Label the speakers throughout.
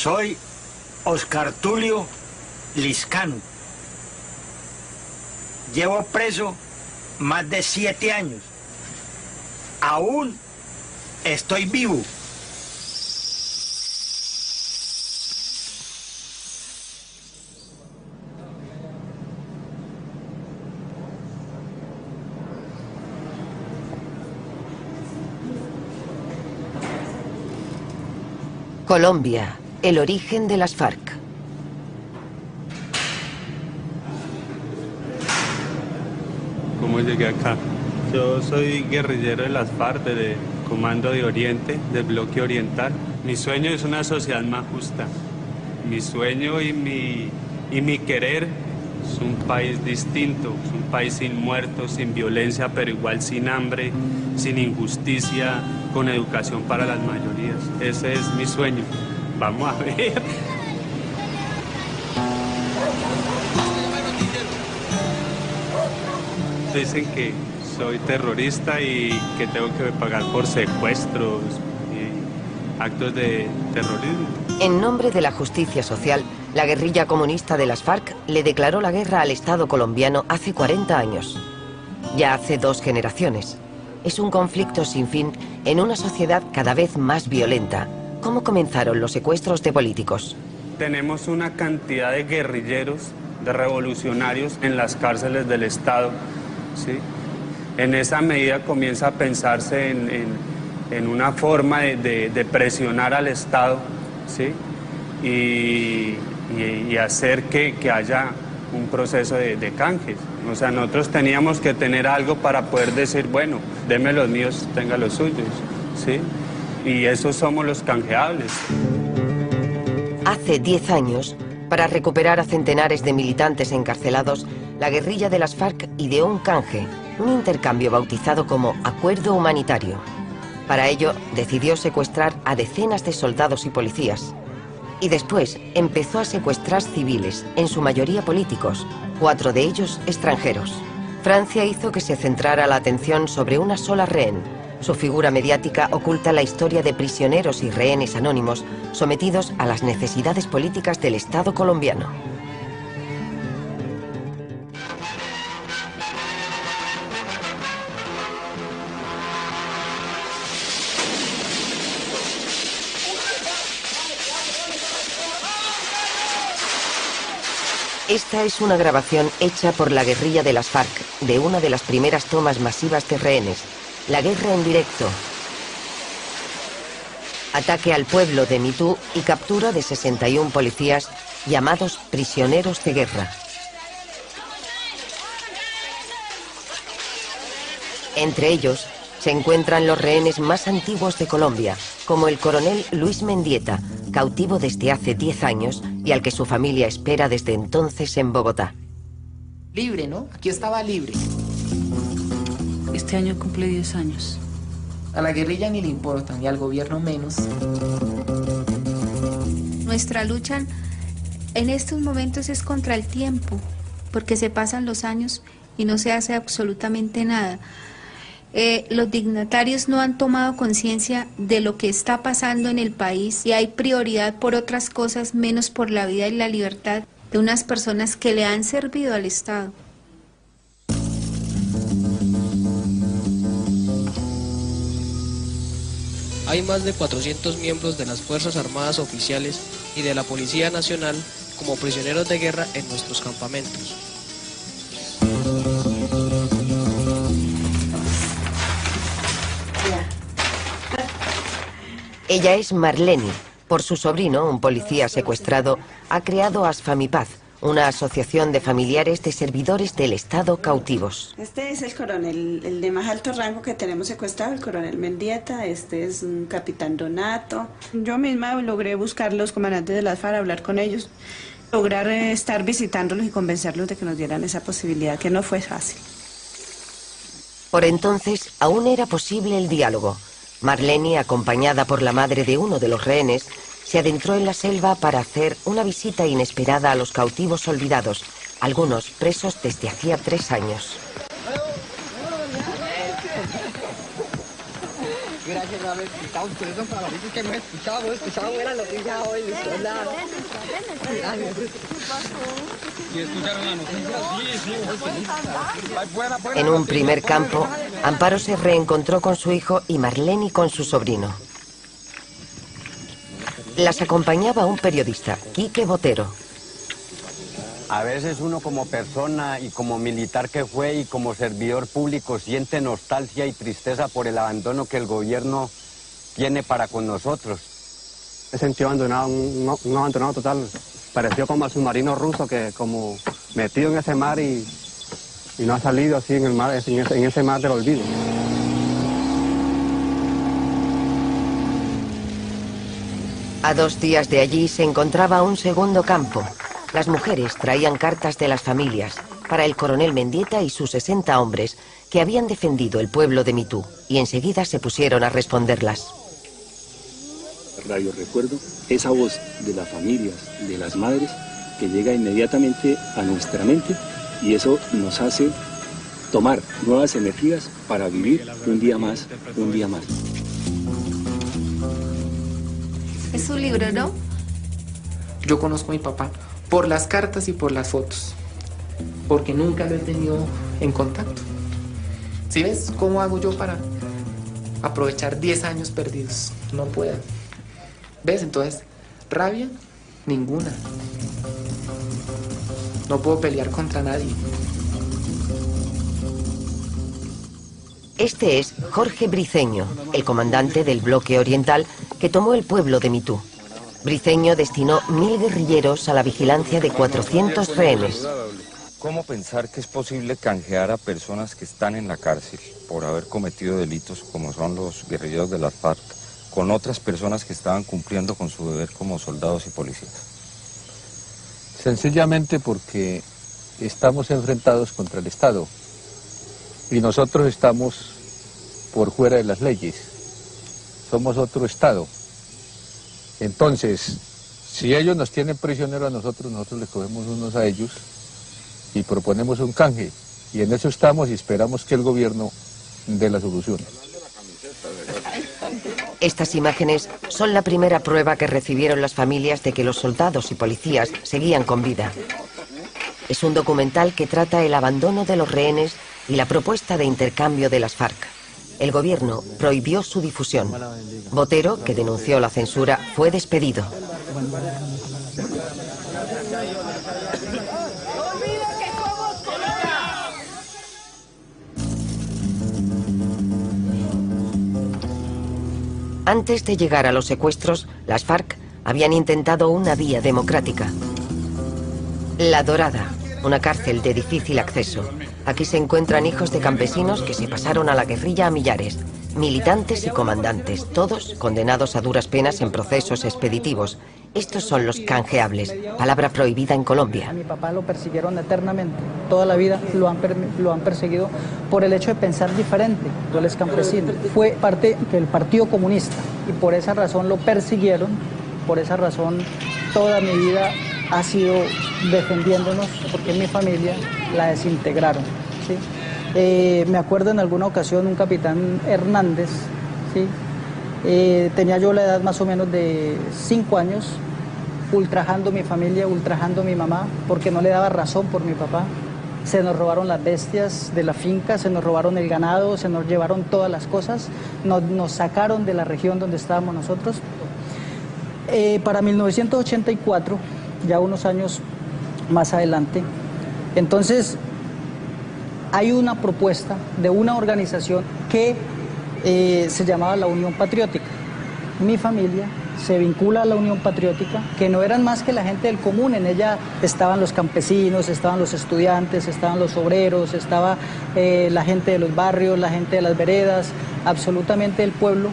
Speaker 1: Soy Oscar Tulio Liscano. Llevo preso más de 7 años. Aún estoy vivo.
Speaker 2: Colombia, el origen de las FARC.
Speaker 3: ¿Cómo llegué acá? Yo soy guerrillero de las FARC, de Comando de Oriente, del Bloque Oriental. Mi sueño es una sociedad más justa. Mi sueño y mi querer es un país distinto, es un país sin muertos, sin violencia, pero igual sin hambre, sin injusticia, con educación para las mayorías. Ese es mi sueño. Vamos a ver. Dicen que soy terrorista y que tengo que pagar por secuestros y actos de terrorismo.
Speaker 2: En nombre de la justicia social, la guerrilla comunista de las FARC le declaró la guerra al Estado colombiano hace 40 años. Ya hace 2 generaciones. Es un conflicto sin fin en una sociedad cada vez más violenta. ¿Cómo comenzaron los secuestros de políticos?
Speaker 3: Tenemos una cantidad de guerrilleros, de revolucionarios en las cárceles del Estado, ¿sí? En esa medida comienza a pensarse en una forma de presionar al Estado, ¿sí? Y hacer que haya un proceso de canjes. O sea, nosotros teníamos que tener algo para poder decir, bueno, deme los míos, tenga los suyos, ¿sí? Y esos somos los canjeables.
Speaker 2: Hace 10 años, para recuperar a centenares de militantes encarcelados, la guerrilla de las FARC ideó un canje, un intercambio bautizado como Acuerdo Humanitario. Para ello, decidió secuestrar a decenas de soldados y policías. Y después empezó a secuestrar civiles, en su mayoría políticos, 4 de ellos extranjeros. Francia hizo que se centrara la atención sobre una sola rehén. Su figura mediática oculta la historia de prisioneros y rehenes anónimos sometidos a las necesidades políticas del Estado colombiano. Esta es una grabación hecha por la guerrilla de las FARC de una de las primeras tomas masivas de rehenes, la guerra en directo. Ataque al pueblo de Mitú y captura de 61 policías llamados prisioneros de guerra. Entre ellos se encuentran los rehenes más antiguos de Colombia, como el coronel Luis Mendieta, cautivo desde hace 10 años y al que su familia espera desde entonces en Bogotá.
Speaker 4: Libre, ¿no? Aquí estaba libre.
Speaker 5: Este año cumple 10 años.
Speaker 4: A la guerrilla ni le importan, y al gobierno menos.
Speaker 6: Nuestra lucha en estos momentos es contra el tiempo, porque se pasan los años y no se hace absolutamente nada. Los dignatarios no han tomado conciencia de lo que está pasando en el país y hay prioridad por otras cosas menos por la vida y la libertad de unas personas que le han servido al Estado.
Speaker 7: Hay más de 400 miembros de las Fuerzas Armadas oficiales y de la Policía Nacional como prisioneros de guerra en nuestros campamentos.
Speaker 2: Ella es Marleni. Por su sobrino, un policía secuestrado, ha creado Asfamipaz, una asociación de familiares de servidores del Estado cautivos.
Speaker 8: Este es el coronel, el de más alto rango que tenemos secuestrado, el coronel Mendieta. Este es un capitán Donato. Yo misma logré buscar los comandantes de las FARC, hablar con ellos, lograr estar visitándolos y convencerlos de que nos dieran esa posibilidad, que no fue fácil.
Speaker 2: Por entonces, aún era posible el diálogo. Marleni, acompañada por la madre de uno de los rehenes, se adentró en la selva para hacer una visita inesperada a los cautivos olvidados, algunos presos desde hacía 3 años.
Speaker 9: gracias por haber escuchado. Ustedes son favoritos que hemos escuchado buenas noticias hoy. ¿Y escucharon la noticia? Sí.
Speaker 2: En un primer campo, Amparo se reencontró con su hijo y Marlene con su sobrino. Las acompañaba un periodista, Quique Botero.
Speaker 10: A veces uno como persona y como militar que fue y como servidor público siente nostalgia y tristeza por el abandono que el gobierno tiene para con nosotros.
Speaker 11: Me sentí abandonado, un abandonado total. Pareció como el submarino ruso que como metido en ese mar y no ha salido así en el mar, en ese mar del olvido.
Speaker 2: A 2 días de allí se encontraba un segundo campo. Las mujeres traían cartas de las familias para el coronel Mendieta y sus 60 hombres que habían defendido el pueblo de Mitú y enseguida se pusieron a responderlas.
Speaker 12: Radio Recuerdo, esa voz de las familias, de las madres, que llega inmediatamente a nuestra mente y eso nos hace tomar nuevas energías para vivir un día más, un día más.
Speaker 6: Es un libro, ¿no?
Speaker 4: Yo conozco a mi papá por las cartas y por las fotos, porque nunca lo he tenido en contacto. ¿Sí ves cómo hago yo para aprovechar 10 años perdidos? No puedo. ¿Ves? Entonces, rabia, ninguna. No puedo pelear contra nadie.
Speaker 2: Este es Jorge Briceño, el comandante del bloque oriental que tomó el pueblo de Mitú. Briceño destinó 1000 guerrilleros a la vigilancia de 400 rehenes.
Speaker 13: ¿Cómo pensar que es posible canjear a personas que están en la cárcel por haber cometido delitos como son los guerrilleros de las FARC con otras personas que estaban cumpliendo con su deber como soldados y policías?
Speaker 14: Sencillamente porque estamos enfrentados contra el Estado y nosotros estamos por fuera de las leyes. Somos otro Estado. Entonces, si ellos nos tienen prisioneros a nosotros, nosotros les cogemos unos a ellos y proponemos un canje. Y en eso estamos y esperamos que el gobierno dé la solución.
Speaker 2: Estas imágenes son la primera prueba que recibieron las familias de que los soldados y policías seguían con vida. Es un documental que trata el abandono de los rehenes y la propuesta de intercambio de las FARC. El gobierno prohibió su difusión. Botero, que denunció la censura, fue despedido. Antes de llegar a los secuestros, las FARC habían intentado una vía democrática. La Dorada, una cárcel de difícil acceso. Aquí se encuentran hijos de campesinos que se pasaron a la guerrilla a millares, militantes y comandantes, todos condenados a duras penas en procesos expeditivos. Estos son los canjeables, palabra prohibida en Colombia.
Speaker 15: A mi papá lo persiguieron eternamente, toda la vida lo han perseguido por el hecho de pensar diferente. Él es campesino, fue parte del Partido Comunista y por esa razón lo persiguieron, por esa razón toda mi vida ha sido defendiéndonos porque mi familia la desintegraron, ¿sí? Me acuerdo en alguna ocasión un capitán Hernández, ¿sí? Tenía yo la edad más o menos de 5 años, ultrajando mi familia, ultrajando a mi mamá, porque no le daba razón por mi papá. Se nos robaron las bestias de la finca, se nos robaron el ganado, se nos llevaron todas las cosas, nos sacaron de la región donde estábamos nosotros. Para 1984, ya unos años más adelante, entonces hay una propuesta de una organización que se llamaba la Unión Patriótica. Mi familia se vincula a la Unión Patriótica, que no eran más que la gente del común. En ella estaban los campesinos, estaban los estudiantes, estaban los obreros, estaba la gente de los barrios, la gente de las veredas, absolutamente el pueblo.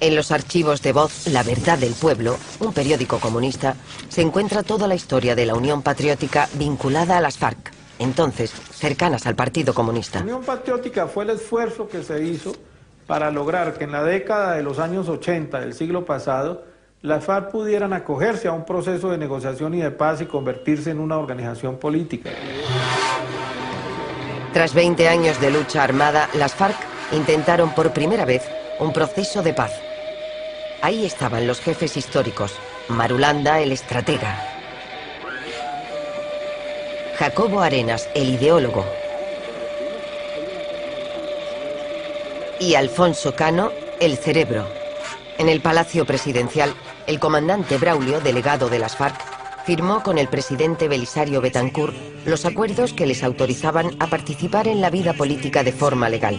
Speaker 2: En los archivos de Voz, La Verdad del Pueblo, un periódico comunista, se encuentra toda la historia de la Unión Patriótica vinculada a las FARC, entonces cercanas al Partido Comunista.
Speaker 16: La Unión Patriótica fue el esfuerzo que se hizo para lograr que en la década de los años 80 del siglo pasado, las FARC pudieran acogerse a un proceso de negociación y de paz y convertirse en una organización política.
Speaker 2: Tras 20 años de lucha armada, las FARC intentaron por primera vez un proceso de paz. Ahí estaban los jefes históricos, Marulanda, el estratega, Jacobo Arenas, el ideólogo, y Alfonso Cano, el cerebro. En el Palacio Presidencial, el comandante Braulio, delegado de las FARC, firmó con el presidente Belisario Betancur los acuerdos que les autorizaban a participar en la vida política de forma legal.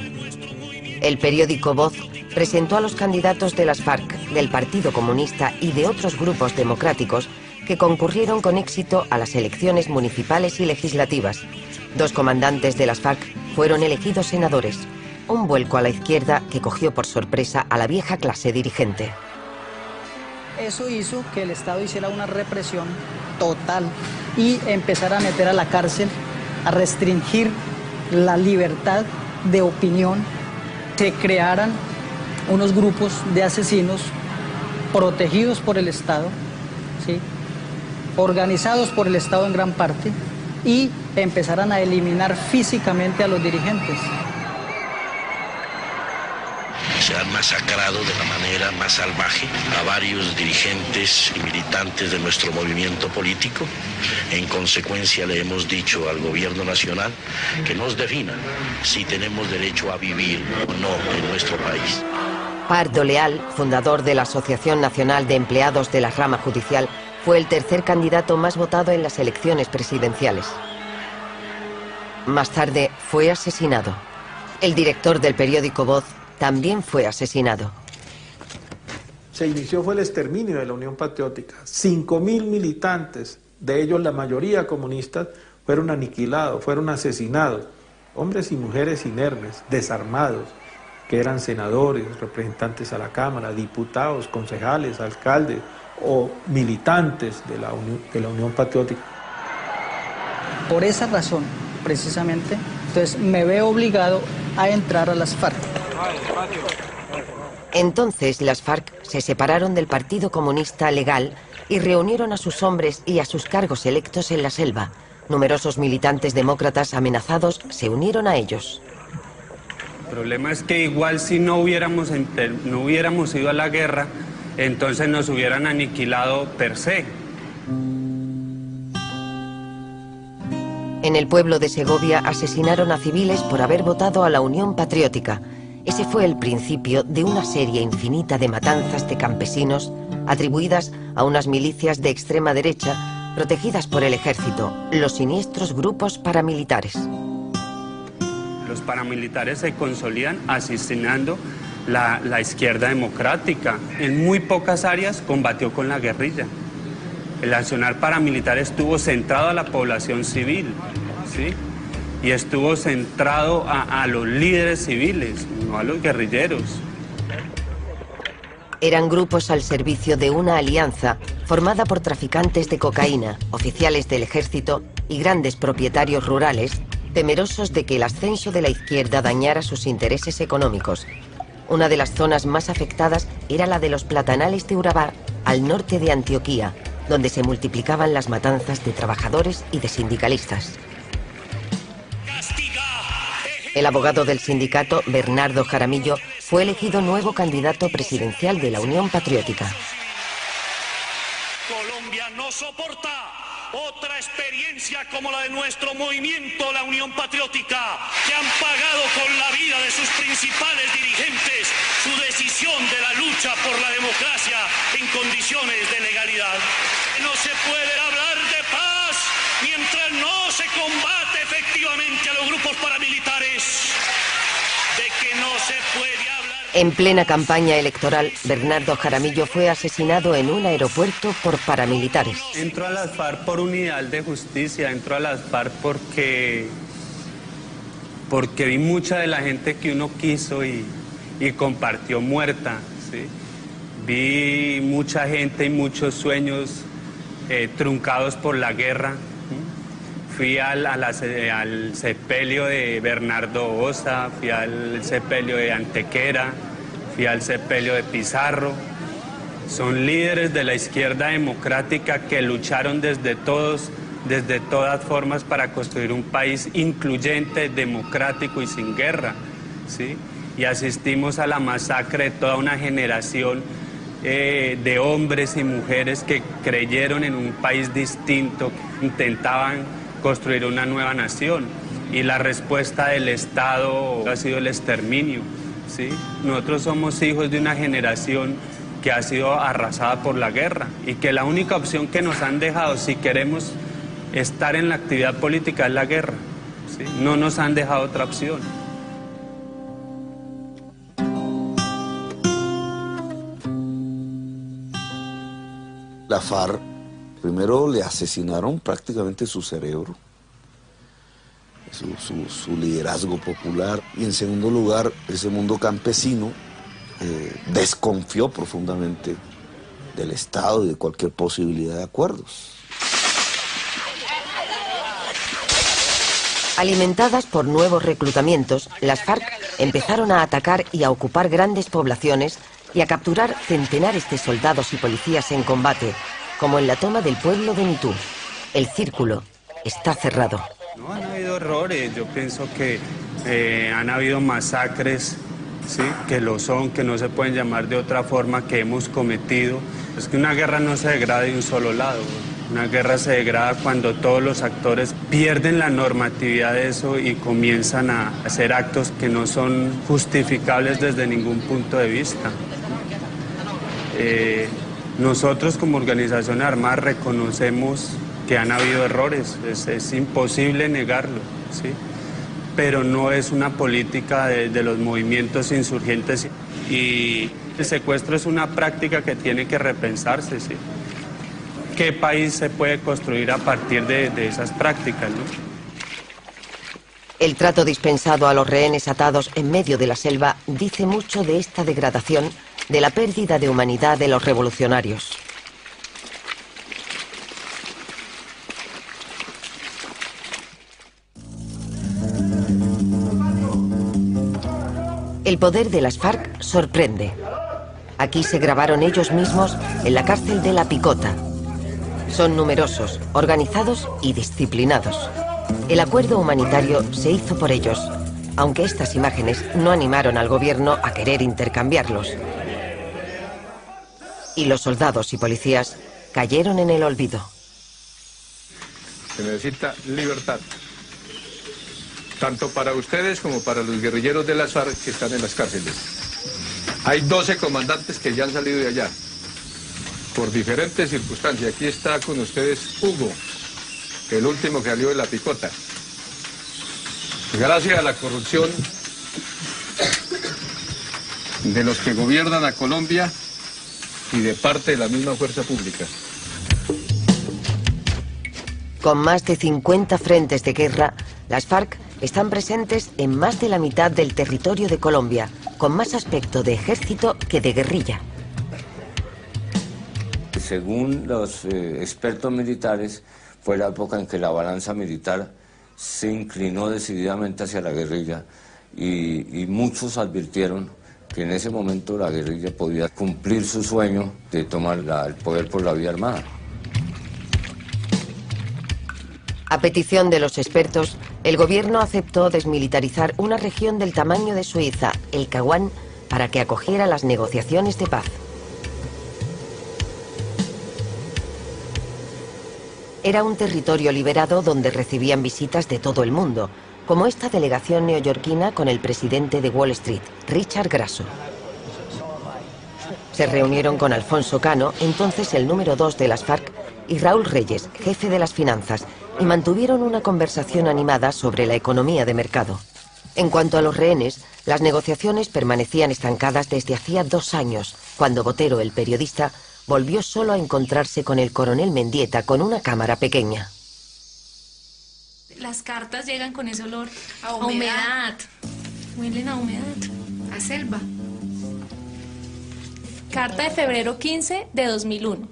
Speaker 2: El periódico Voz presentó a los candidatos de las FARC, del Partido Comunista y de otros grupos democráticos que concurrieron con éxito a las elecciones municipales y legislativas. 2 comandantes de las FARC fueron elegidos senadores. Un vuelco a la izquierda que cogió por sorpresa a la vieja clase dirigente.
Speaker 15: Eso hizo que el Estado hiciera una represión total y empezara a meter a la cárcel, a restringir la libertad de opinión. Se crearan unos grupos de asesinos protegidos por el Estado, ¿sí?, organizados por el Estado en gran parte, y empezaran a eliminar físicamente a los dirigentes.
Speaker 17: Se han masacrado de la manera más salvaje a varios dirigentes y militantes de nuestro movimiento político. En consecuencia, le hemos dicho al gobierno nacional que nos defina si tenemos derecho a vivir o no en nuestro país.
Speaker 2: Pardo Leal, fundador de la Asociación Nacional de Empleados de la Rama Judicial, fue el tercer candidato más votado en las elecciones presidenciales. Más tarde fue asesinado. El director del periódico Voz también fue asesinado.
Speaker 16: Se inició fue el exterminio de la Unión Patriótica. 5.000 militantes, de ellos la mayoría comunistas, fueron aniquilados, fueron asesinados. Hombres y mujeres inermes, desarmados, que eran senadores, representantes a la Cámara, diputados, concejales, alcaldes o militantes de la Unión Patriótica.
Speaker 15: Por esa razón, precisamente, entonces me veo obligado a entrar a las FARC.
Speaker 2: Entonces las FARC se separaron del Partido Comunista Legal y reunieron a sus hombres y a sus cargos electos en la selva. Numerosos militantes demócratas amenazados se unieron a ellos.
Speaker 3: El problema es que igual si no hubiéramos ido a la guerra, entonces nos hubieran aniquilado per se.
Speaker 2: En el pueblo de Segovia asesinaron a civiles por haber votado a la Unión Patriótica. Ese fue el principio de una serie infinita de matanzas de campesinos atribuidas a unas milicias de extrema derecha protegidas por el ejército, los siniestros grupos paramilitares.
Speaker 3: Los paramilitares se consolidan asesinando la izquierda democrática. En muy pocas áreas combatió con la guerrilla. El accionar paramilitar estuvo centrado a la población civil, ¿sí?, y estuvo centrado a los líderes civiles, no a los guerrilleros.
Speaker 2: Eran grupos al servicio de una alianza formada por traficantes de cocaína, oficiales del ejército y grandes propietarios rurales, temerosos de que el ascenso de la izquierda dañara sus intereses económicos. Una de las zonas más afectadas era la de los platanales de Urabá, al norte de Antioquía, donde se multiplicaban las matanzas de trabajadores y de sindicalistas. El abogado del sindicato, Bernardo Jaramillo, fue elegido nuevo candidato presidencial de la Unión Patriótica.
Speaker 18: Colombia no soporta otra experiencia como la de nuestro movimiento, la Unión Patriótica, que han pagado con la vida de sus principales dirigentes su decisión de la lucha por la democracia en condiciones de legalidad. No se puede hablar de paz mientras no se combate efectivamente a los grupos paramilitares. De que no se puede hablar...
Speaker 2: En plena campaña electoral, Bernardo Jaramillo fue asesinado en un aeropuerto por paramilitares.
Speaker 3: Entró a las FARC por un ideal de justicia, entró a las FARC porque vi mucha de la gente que uno quiso y compartió muerta, ¿sí? Vi mucha gente y muchos sueños truncados por la guerra. Fui al sepelio de Bernardo Osa, fui al sepelio de Antequera, fui al sepelio de Pizarro. Son líderes de la izquierda democrática que lucharon desde todos desde todas formas para construir un país incluyente, democrático y sin guerra, ¿sí? Y asistimos a la masacre de toda una generación de hombres y mujeres que creyeron en un país distinto, que intentaban construir una nueva nación, y la respuesta del Estado ha sido el exterminio, ¿sí? Nosotros somos hijos de una generación que ha sido arrasada por la guerra y que la única opción que nos han dejado si queremos estar en la actividad política es la guerra, ¿sí? No nos han dejado otra opción.
Speaker 19: La FARC, primero le asesinaron prácticamente su cerebro, su liderazgo popular, y en segundo lugar, ese mundo campesino desconfió profundamente del Estado y de cualquier posibilidad de acuerdos.
Speaker 2: Alimentadas por nuevos reclutamientos, las FARC empezaron a atacar y a ocupar grandes poblaciones y a capturar centenares de soldados y policías en combate, como en la toma del pueblo de Nitú. El círculo está cerrado.
Speaker 3: No, han habido errores, yo pienso que han habido masacres, ¿sí? Que lo son, que no se pueden llamar de otra forma, que hemos cometido. Es que una guerra no se degrada de un solo lado. Una guerra se degrada cuando todos los actores pierden la normatividad de eso y comienzan a hacer actos que no son justificables desde ningún punto de vista. Nosotros como organización armada reconocemos que han habido errores, es imposible negarlo, ¿sí? Pero no es una política de los movimientos insurgentes, y el secuestro es una práctica que tiene que repensarse, ¿sí? ¿Qué país se puede construir a partir de esas prácticas, ¿no?
Speaker 2: El trato dispensado a los rehenes atados en medio de la selva dice mucho de esta degradación, de la pérdida de humanidad de los revolucionarios. El poder de las FARC sorprende. Aquí se grabaron ellos mismos en la cárcel de La Picota. Son numerosos, organizados y disciplinados. El acuerdo humanitario se hizo por ellos, aunque estas imágenes no animaron al gobierno a querer intercambiarlos. Y los soldados y policías cayeron en el olvido.
Speaker 14: Se necesita libertad, tanto para ustedes como para los guerrilleros de las FARC que están en las cárceles. Hay 12 comandantes que ya han salido de allá, por diferentes circunstancias. Aquí está con ustedes Hugo, el último que salió de La Picota. Gracias a la corrupción de los que gobiernan a Colombia y de parte de la misma fuerza pública.
Speaker 2: Con más de 50 frentes de guerra, las FARC están presentes en más de la mitad del territorio de Colombia, con más aspecto de ejército que de guerrilla.
Speaker 20: Según los expertos militares, fue la época en que la balanza militar se inclinó decididamente hacia la guerrilla, y muchos advirtieron que en ese momento la guerrilla podía cumplir su sueño de tomar el poder por la vía armada.
Speaker 2: A petición de los expertos, el gobierno aceptó desmilitarizar una región del tamaño de Suiza, el Caguán, para que acogiera las negociaciones de paz. Era un territorio liberado donde recibían visitas de todo el mundo, como esta delegación neoyorquina con el presidente de Wall Street, Richard Grasso. Se reunieron con Alfonso Cano, entonces el número 2 de las FARC, y Raúl Reyes, jefe de las finanzas, y mantuvieron una conversación animada sobre la economía de mercado. En cuanto a los rehenes, las negociaciones permanecían estancadas desde hacía 2 años, cuando Botero, el periodista, volvió solo a encontrarse con el coronel Mendieta con una cámara pequeña.
Speaker 21: Las cartas llegan con ese olor a humedad. Huelen a humedad.
Speaker 6: A selva.
Speaker 21: Carta de febrero 15 de 2001.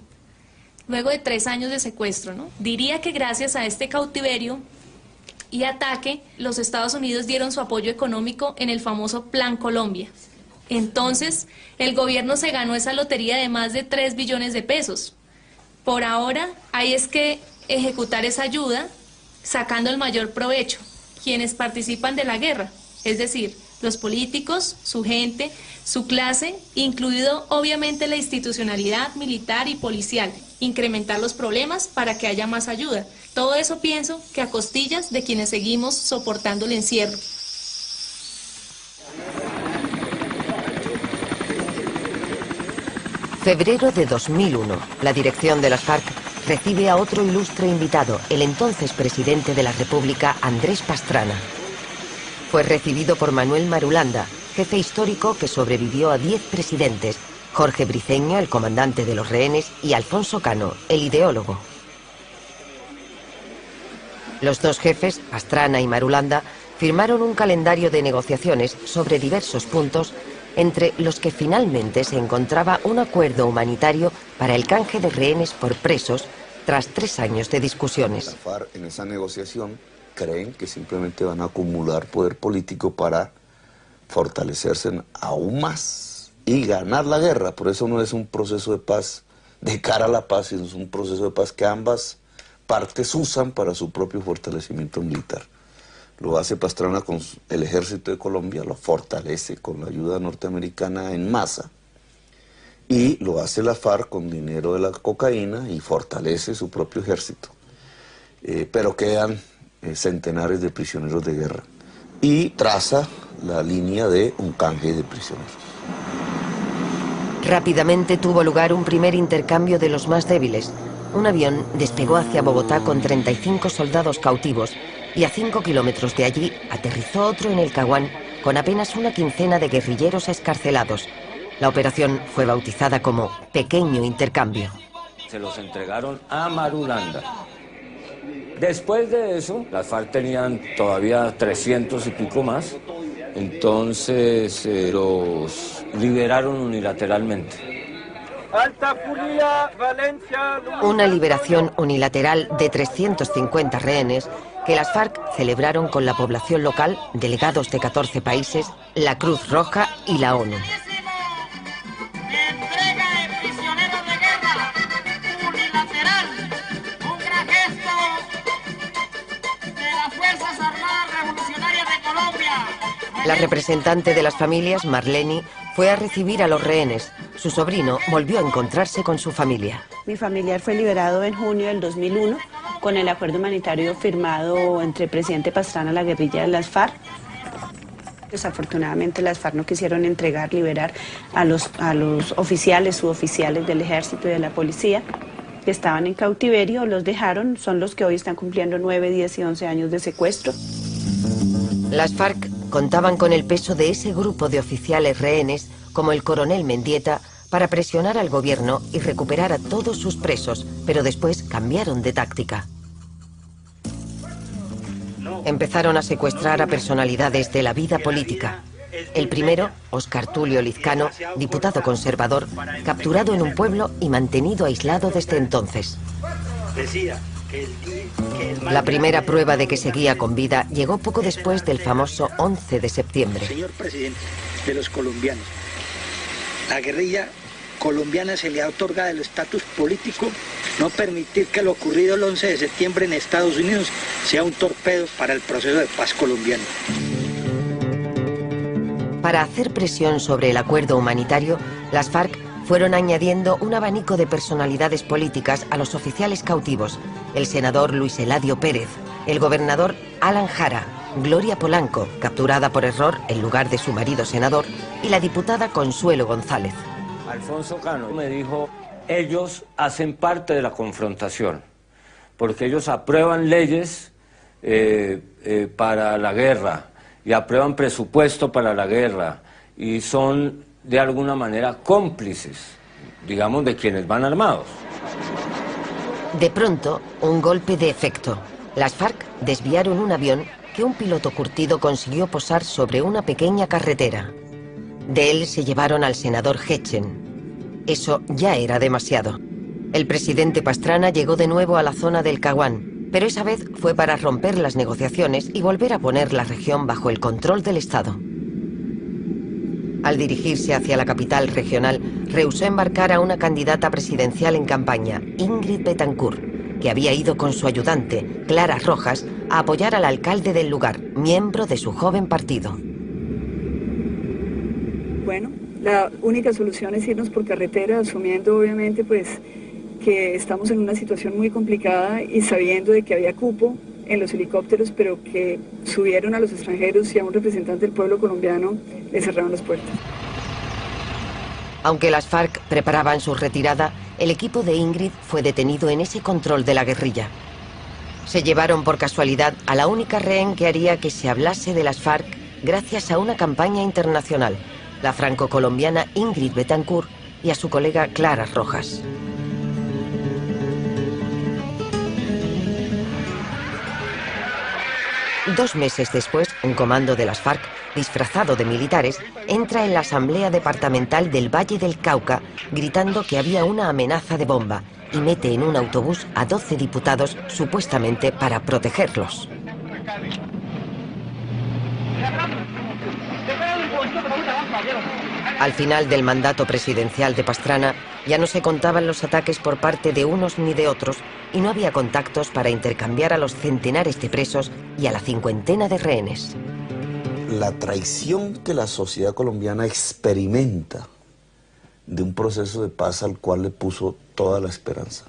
Speaker 21: Luego de 3 años de secuestro, ¿no? Diría que gracias a este cautiverio y ataque, los Estados Unidos dieron su apoyo económico en el famoso Plan Colombia. Entonces, el gobierno se ganó esa lotería de más de 3 billones de pesos. Por ahora, ahí es que ejecutar esa ayuda sacando el mayor provecho, quienes participan de la guerra, es decir, los políticos, su gente, su clase, incluido obviamente la institucionalidad militar y policial, incrementar los problemas para que haya más ayuda. Todo eso pienso que a costillas de quienes seguimos soportando el encierro.
Speaker 2: Febrero de 2001, la dirección de las FARC recibe a otro ilustre invitado, el entonces presidente de la República, Andrés Pastrana. Fue recibido por Manuel Marulanda, jefe histórico que sobrevivió a 10 presidentes, Jorge Briceño, el comandante de los rehenes, y Alfonso Cano, el ideólogo. Los dos jefes, Pastrana y Marulanda, firmaron un calendario de negociaciones sobre diversos puntos, entre los que finalmente se encontraba un acuerdo humanitario para el canje de rehenes por presos tras 3 años de discusiones.
Speaker 19: La FARC en esa negociación creen que simplemente van a acumular poder político para fortalecerse aún más y ganar la guerra. Por eso no es un proceso de paz de cara a la paz, sino es un proceso de paz que ambas partes usan para su propio fortalecimiento militar. Lo hace Pastrana con el ejército de Colombia, lo fortalece con la ayuda norteamericana en masa, y lo hace la FARC con dinero de la cocaína y fortalece su propio ejército. Pero quedan centenares de prisioneros de guerra y traza la línea de un canje de prisioneros.
Speaker 2: Rápidamente tuvo lugar un primer intercambio de los más débiles. Un avión despegó hacia Bogotá con 35 soldados cautivos y a 5 kilómetros de allí aterrizó otro en el Caguán con apenas una quincena de guerrilleros excarcelados. La operación fue bautizada como Pequeño Intercambio.
Speaker 20: Se los entregaron a Marulanda. Después de eso, las FARC tenían todavía 300 y pico más, entonces los liberaron unilateralmente.
Speaker 1: Alta Julia, Valencia...
Speaker 2: Una liberación unilateral de 350 rehenes que las FARC celebraron con la población local, delegados de 14 países, la Cruz Roja y la ONU.
Speaker 1: Entrega de prisioneros de guerra, unilateral, un gran gesto de las Fuerzas Armadas Revolucionarias de Colombia.
Speaker 2: La representante de las familias, Marleni, fue a recibir a los rehenes. Su sobrino volvió a encontrarse con su familia.
Speaker 8: Mi familiar fue liberado en junio del 2001 con el acuerdo humanitario firmado entre el presidente Pastrana y la guerrilla de las FARC. Desafortunadamente las FARC no quisieron liberar a los oficiales, suboficiales del ejército y de la policía que estaban en cautiverio, los dejaron, son los que hoy están cumpliendo 9, 10 y 11 años de secuestro.
Speaker 2: Las FARC contaban con el peso de ese grupo de oficiales rehenes, como el coronel Mendieta, para presionar al gobierno y recuperar a todos sus presos, pero después cambiaron de táctica. Empezaron a secuestrar a personalidades de la vida política. El primero, Óscar Tulio Lizcano, diputado conservador, capturado en un pueblo y mantenido aislado desde entonces. La primera prueba de que seguía con vida llegó poco después del famoso 11 de septiembre.
Speaker 22: Señor presidente de los colombianos, la guerrilla colombiana se le ha otorgado el estatus político, no permitir que lo ocurrido el 11 de septiembre en Estados Unidos sea un torpedo para el proceso de paz colombiano.
Speaker 2: Para hacer presión sobre el acuerdo humanitario, las FARC fueron añadiendo un abanico de personalidades políticas a los oficiales cautivos: el senador Luis Eladio Pérez, el gobernador Alan Jara, Gloria Polanco, capturada por error en lugar de su marido senador, y la diputada Consuelo González.
Speaker 20: Alfonso Cano me dijo, ellos hacen parte de la confrontación, porque ellos aprueban leyes para la guerra y aprueban presupuesto para la guerra y son de alguna manera cómplices, digamos, de quienes van armados.
Speaker 2: De pronto, un golpe de efecto. Las FARC desviaron un avión que un piloto curtido consiguió posar sobre una pequeña carretera. De él se llevaron al senador Hechen. Eso ya era demasiado. El presidente Pastrana llegó de nuevo a la zona del Caguán, pero esa vez fue para romper las negociaciones y volver a poner la región bajo el control del Estado. Al dirigirse hacia la capital regional, rehusó embarcar a una candidata presidencial en campaña, Ingrid Betancourt, que había ido con su ayudante, Clara Rojas, a apoyar al alcalde del lugar, miembro de su joven partido.
Speaker 5: Bueno, la única solución es irnos por carretera, asumiendo obviamente pues que estamos en una situación muy complicada y sabiendo de que había cupo en los helicópteros, pero que subieron a los extranjeros y a un representante del pueblo colombiano le cerraron las puertas.
Speaker 2: Aunque las FARC preparaban su retirada, el equipo de Ingrid fue detenido en ese control de la guerrilla. Se llevaron por casualidad a la única rehén que haría que se hablase de las FARC gracias a una campaña internacional, la franco-colombiana Ingrid Betancourt y a su colega Clara Rojas. Dos meses después, un comando de las FARC, disfrazado de militares, entra en la Asamblea Departamental del Valle del Cauca gritando que había una amenaza de bomba y mete en un autobús a 12 diputados supuestamente para protegerlos. Al final del mandato presidencial de Pastrana, ya no se contaban los ataques por parte de unos ni de otros y no había contactos para intercambiar a los centenares de presos y a la cincuentena de rehenes.
Speaker 19: La traición que la sociedad colombiana experimenta de un proceso de paz al cual le puso toda la esperanza,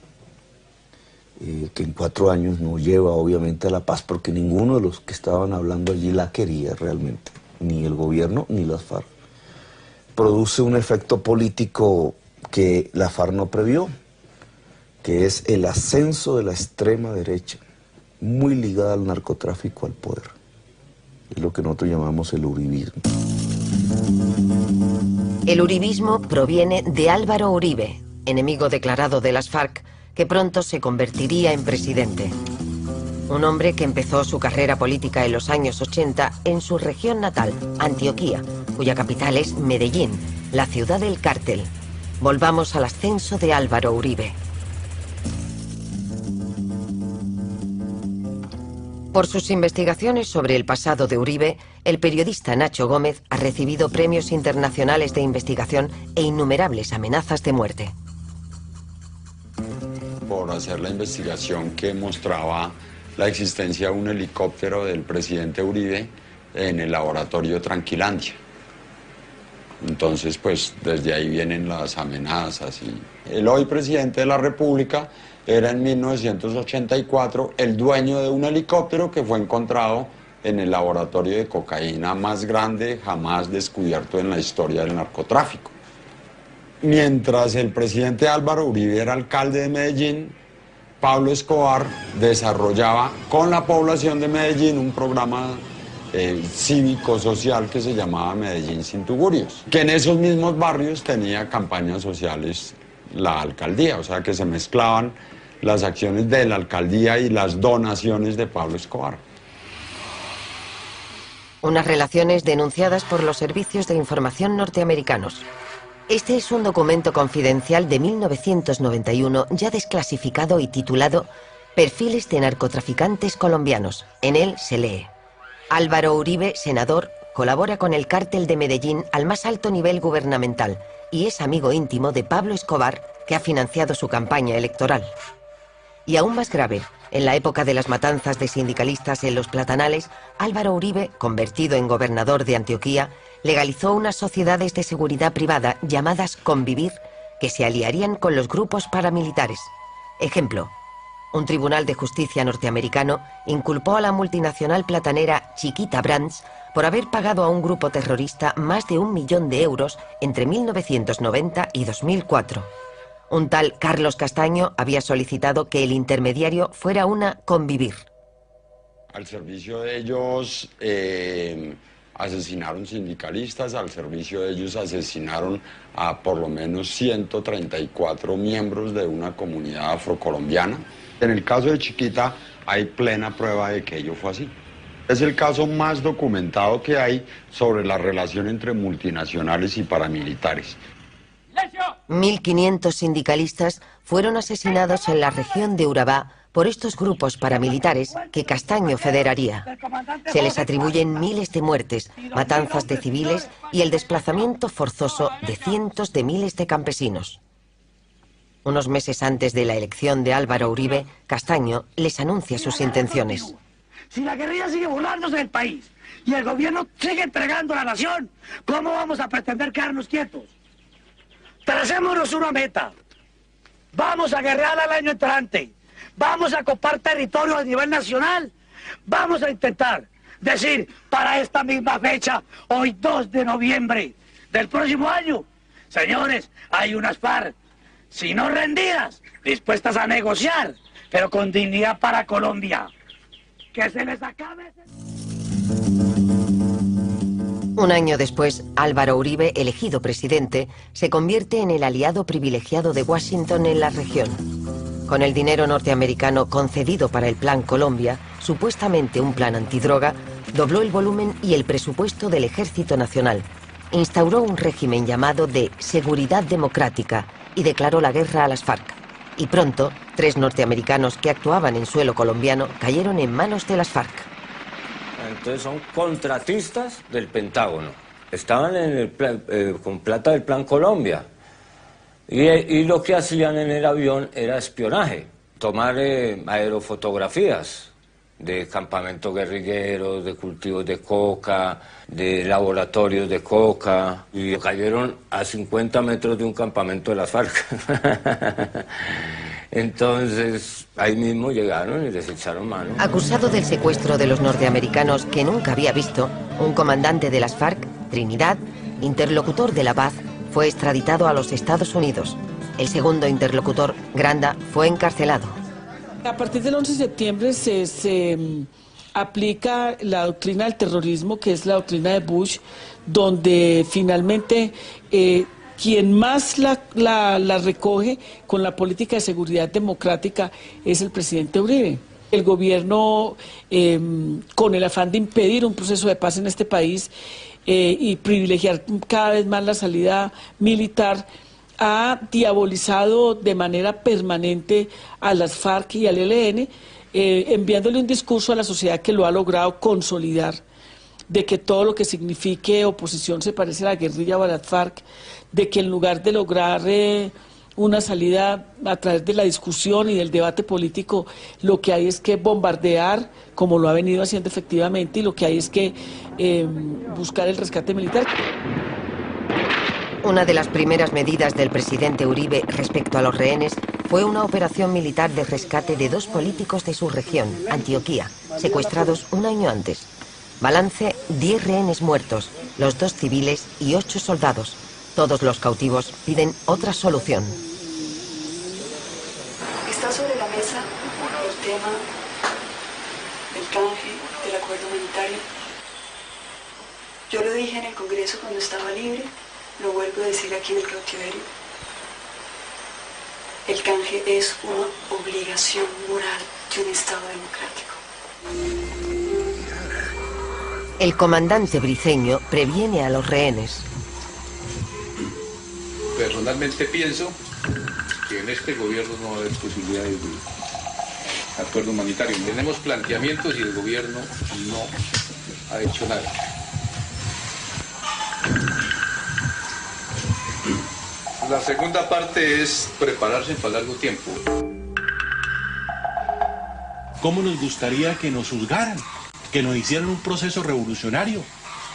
Speaker 19: que en 4 años no lleva obviamente a la paz, porque ninguno de los que estaban hablando allí la quería realmente, ni el gobierno ni las FARC. Produce un efecto político que la FARC no previó, que es el ascenso de la extrema derecha, muy ligada al narcotráfico, al poder. Es lo que nosotros llamamos el uribismo.
Speaker 2: El uribismo proviene de Álvaro Uribe, enemigo declarado de las FARC, que pronto se convertiría en presidente. Un hombre que empezó su carrera política en los años 80 en su región natal, Antioquía, cuya capital es Medellín, la ciudad del cártel. Volvamos al ascenso de Álvaro Uribe. Por sus investigaciones sobre el pasado de Uribe, el periodista Nacho Gómez ha recibido premios internacionales de investigación e innumerables amenazas de muerte.
Speaker 13: Por hacer la investigación que mostraba la existencia de un helicóptero del presidente Uribe en el laboratorio Tranquilandia. Entonces, pues, desde ahí vienen las amenazas. Y el hoy presidente de la República era en 1984 el dueño de un helicóptero que fue encontrado en el laboratorio de cocaína más grande jamás descubierto en la historia del narcotráfico. Mientras el presidente Álvaro Uribe era alcalde de Medellín, Pablo Escobar desarrollaba con la población de Medellín un programa cívico-social que se llamaba Medellín sin tugurios, que en esos mismos barrios tenía campañas sociales la alcaldía, o sea que se mezclaban las acciones de la alcaldía y las donaciones de Pablo Escobar.
Speaker 2: Unas relaciones denunciadas por los servicios de información norteamericanos. Este es un documento confidencial de 1991 ya desclasificado y titulado Perfiles de narcotraficantes colombianos. En él se lee: Álvaro Uribe, senador, colabora con el cártel de Medellín al más alto nivel gubernamental y es amigo íntimo de Pablo Escobar, que ha financiado su campaña electoral. Y aún más grave, en la época de las matanzas de sindicalistas en los Platanales, Álvaro Uribe, convertido en gobernador de Antioquía, legalizó unas sociedades de seguridad privada llamadas Convivir, que se aliarían con los grupos paramilitares. Ejemplo: un tribunal de justicia norteamericano inculpó a la multinacional platanera Chiquita Brands por haber pagado a un grupo terrorista más de 1 millón de euros entre 1990 y 2004. Un tal Carlos Castaño había solicitado que el intermediario fuera una Convivir.
Speaker 13: Al servicio de ellos asesinaron sindicalistas, al servicio de ellos asesinaron a por lo menos 134 miembros de una comunidad afrocolombiana. En el caso de Chiquita hay plena prueba de que ello fue así. Es el caso más documentado que hay sobre la relación entre multinacionales y paramilitares.
Speaker 2: 1.500 sindicalistas fueron asesinados en la región de Urabá por estos grupos paramilitares que Castaño federaría. Se les atribuyen miles de muertes, matanzas de civiles y el desplazamiento forzoso de cientos de miles de campesinos. Unos meses antes de la elección de Álvaro Uribe, Castaño les anuncia sus intenciones.
Speaker 7: Si la guerrilla sigue burlándose del país y el gobierno sigue entregando a la nación, ¿cómo vamos a pretender quedarnos quietos? Tracémonos una meta. Vamos a guerrear al año entrante. Vamos a copar territorio a nivel nacional. Vamos a intentar decir para esta misma fecha, hoy 2 de noviembre del próximo año, señores, hay unas FARC, si no rendidas, dispuestas a negociar, pero con dignidad para Colombia. Que se les acabe.
Speaker 2: Un año después, Álvaro Uribe, elegido presidente, se convierte en el aliado privilegiado de Washington en la región. Con el dinero norteamericano concedido para el Plan Colombia, supuestamente un plan antidroga, dobló el volumen y el presupuesto del Ejército Nacional, instauró un régimen llamado de Seguridad Democrática y declaró la guerra a las FARC. Y pronto, 3 norteamericanos que actuaban en suelo colombiano cayeron en manos de las FARC.
Speaker 20: Entonces son contratistas del Pentágono. Estaban en el con plata del Plan Colombia. Y lo que hacían en el avión era espionaje, tomar aerofotografías de campamentos guerrilleros, de cultivos de coca, de laboratorios de coca, y cayeron a 50 metros de un campamento de las FARC. Entonces, ahí mismo llegaron y les echaron mano.
Speaker 2: Acusado del secuestro de los norteamericanos que nunca había visto, un comandante de las FARC, Trinidad, interlocutor de la paz, fue extraditado a los Estados Unidos. El segundo interlocutor, Granda, fue encarcelado.
Speaker 9: A partir del 11 de septiembre se aplica la doctrina del terrorismo, que es la doctrina de Bush, donde finalmente quien más la recoge con la política de seguridad democrática es el presidente Uribe. El gobierno, con el afán de impedir un proceso de paz en este país y privilegiar cada vez más la salida militar, ha diabolizado de manera permanente a las FARC y al ELN, enviándole un discurso a la sociedad que lo ha logrado consolidar, de que todo lo que signifique oposición se parece a la guerrilla o a las FARC, de que en lugar de lograr una salida a través de la discusión y del debate político, lo que hay es que bombardear, como lo ha venido haciendo efectivamente, y lo que hay es que buscar el rescate militar.
Speaker 2: Una de las primeras medidas del presidente Uribe respecto a los rehenes fue una operación militar de rescate de 2 políticos de su región, Antioquía, secuestrados un año antes. Balance: 10 rehenes muertos, los 2 civiles y 8 soldados. Todos los cautivos piden otra solución.
Speaker 5: Está sobre la mesa el tema del canje, del acuerdo humanitario. Yo lo dije en el Congreso cuando estaba libre, lo vuelvo a decir aquí en el cautiverio. El canje es una obligación moral de un Estado democrático.
Speaker 2: El comandante briceño previene a los rehenes.
Speaker 14: Personalmente pienso que en este gobierno no va a haber posibilidades de acuerdo humanitario. Tenemos planteamientos y el gobierno no ha hecho nada. La segunda parte es prepararse para largo tiempo.
Speaker 23: ¿Cómo nos gustaría que nos juzgaran? Que nos hicieran un proceso revolucionario,